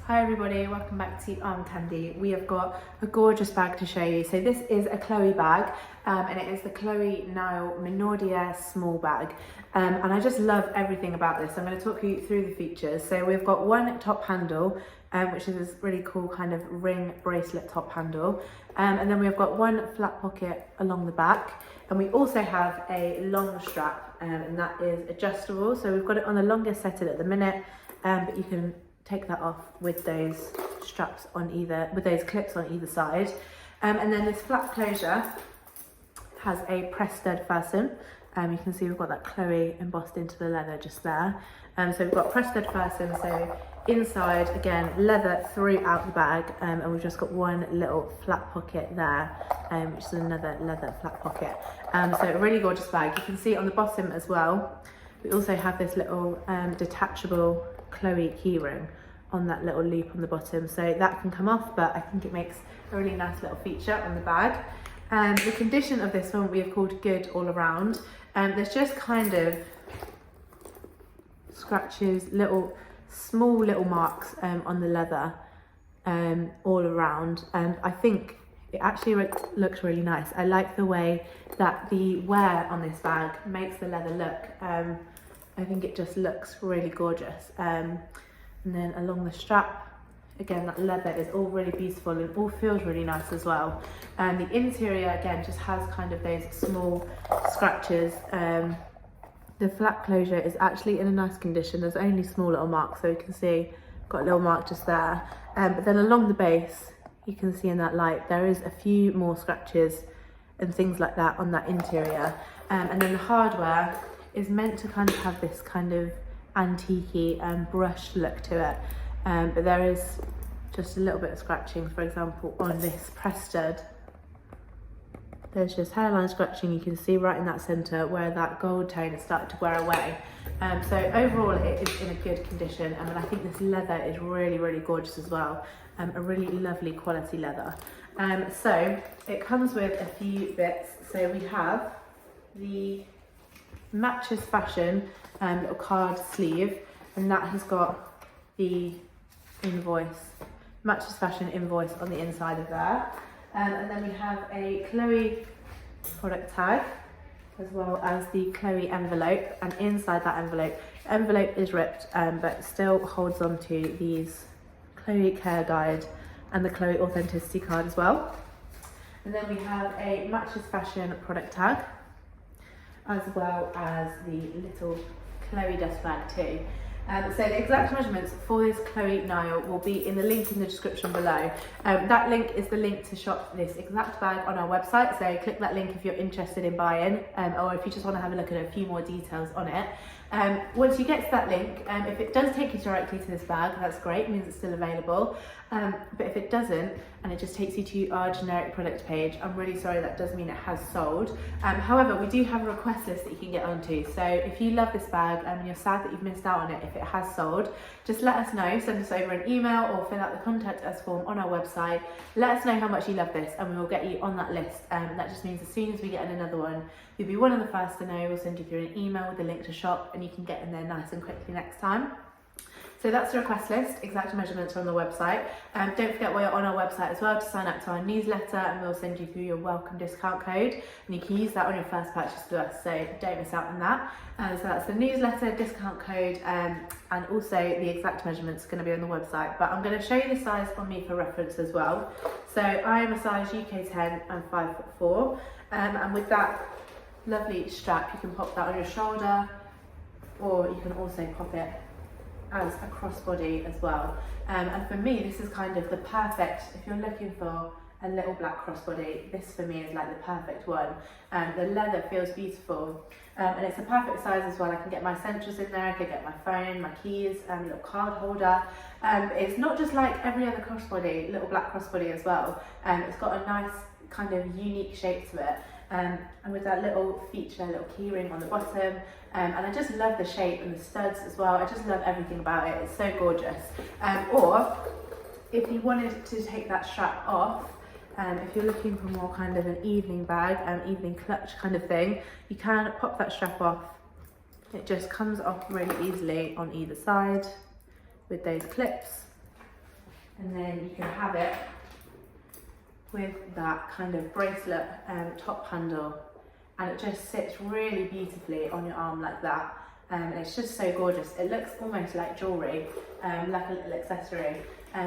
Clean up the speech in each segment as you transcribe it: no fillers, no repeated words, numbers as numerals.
Hi everybody, welcome back to Armcandy. We have got a gorgeous bag to show you. So this is a Chloé bag and it is the Chloé Nile Minaudière small bag. And I just love everything about this. I'm going to talk you through the features. So we've got one top handle, which is this really cool kind of ring bracelet top handle. And then we've got one flat pocket along the back. And we also have a long strap and that is adjustable. So we've got it on the longest setting at the minute, but you can take that off with those straps on either, with those clips on either side. And then this flap closure has a press stud fasten. You can see we've got that Chloé embossed into the leather just there. So we've got press stud fasten, so inside again leather throughout the bag, and we've just got one little flap pocket there, which is another leather flap pocket. So a really gorgeous bag. You can see on the bottom as well, we also have this little detachable Chloé keyring on that little loop on the bottom, so that can come off, but I think it makes a really nice little feature on the bag. The condition of this one we have called good all around. There's just kind of scratches, small little marks on the leather all around, and I think it actually looks really nice. I like the way that the wear on this bag makes the leather look. I think it just looks really gorgeous. And then along the strap, again, that leather is all really beautiful and all feels really nice as well. And the interior, again, just has kind of those small scratches. The flap closure is actually in a nice condition. There's only small little marks, so you can see, got a little mark just there. But then along the base, you can see in that light, there is a few more scratches and things like that on that interior. And then the hardware is meant to kind of have this kind of antique-y and brushed look to it, but there is just a little bit of scratching. For example, on this press stud, there's just hairline scratching. You can see right in that centre where that gold tone has started to wear away. So overall it is in a good condition, and I think this leather is really, really gorgeous as well. A really lovely quality leather. So it comes with a few bits. So we have the Matches Fashion little card sleeve, and that has got the invoice, Matches Fashion invoice on the inside of there. And then we have a Chloé product tag, as well as the Chloé envelope, and inside that envelope is ripped, but still holds on to these Chloé care guide and the Chloé authenticity card as well. And then we have a Matches Fashion product tag, as well as the little Chloé dust bag too. So the exact measurements for this Chloé Nile will be in the link in the description below. That link is the link to shop this exact bag on our website, so click that link if you're interested in buying, or if you just want to have a look at a few more details on it. Once you get to that link, if it does take you directly to this bag, that's great, it means it's still available. But if it doesn't, and it just takes you to our generic product page, I'm really sorry, that does mean it has sold. However, we do have a request list that you can get onto. So if you love this bag and you're sad that you've missed out on it, if it has sold, just let us know, send us over an email or fill out the contact us form on our website. Let us know how much you love this and we will get you on that list. That just means as soon as we get in another one, you'll be one of the first to know. We'll send you through an email with a link to shop, and you can get in there nice and quickly next time. So that's the request list, exact measurements are on the website. Don't forget, while you're on our website as well, to sign up to our newsletter, and we'll send you through your welcome discount code, and you can use that on your first purchase with us, so don't miss out on that. So that's the newsletter, discount code, and also the exact measurements are going to be on the website. But I'm going to show you the size on me for reference as well. So I am a size UK 10 and 5'4", and with that lovely strap, you can pop that on your shoulder, or you can also pop it as a crossbody as well. And for me, this is kind of the perfect, if you're looking for a little black crossbody, this for me is like the perfect one. The leather feels beautiful, and it's a perfect size as well. I can get my essentials in there, I can get my phone, my keys, a little card holder. It's not just like every other crossbody, little black crossbody as well. It's got a nice kind of unique shape to it. And with that little feature, little key ring on the bottom, and I just love the shape and the studs as well. I just love everything about it, it's so gorgeous. Or if you wanted to take that strap off, if you're looking for more kind of an evening bag, evening clutch kind of thing, you can pop that strap off. It just comes off really easily on either side with those clips. and then you can have it with that kind of bracelet top handle, and it just sits really beautifully on your arm like that. And it's just so gorgeous. It looks almost like jewellery, like a little accessory,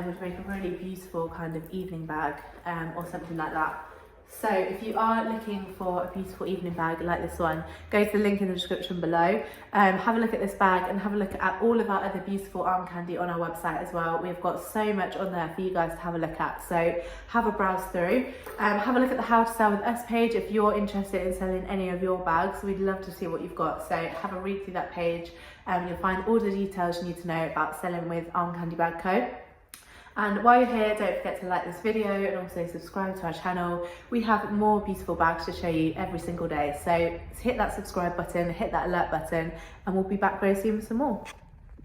which make a really beautiful kind of evening bag or something like that. So if you are looking for a beautiful evening bag like this one, go to the link in the description below. Have a look at this bag and have a look at all of our other beautiful Armcandy on our website as well. We've got so much on there for you guys to have a look at. So have a browse through. Have a look at the How to Sell With Us page if you're interested in selling any of your bags. We'd love to see what you've got. So have a read through that page. You'll find all the details you need to know about selling with Armcandy Bag Co. And while you're here, don't forget to like this video and also subscribe to our channel. We have more beautiful bags to show you every single day. So hit that subscribe button, hit that alert button, and we'll be back very soon with some more.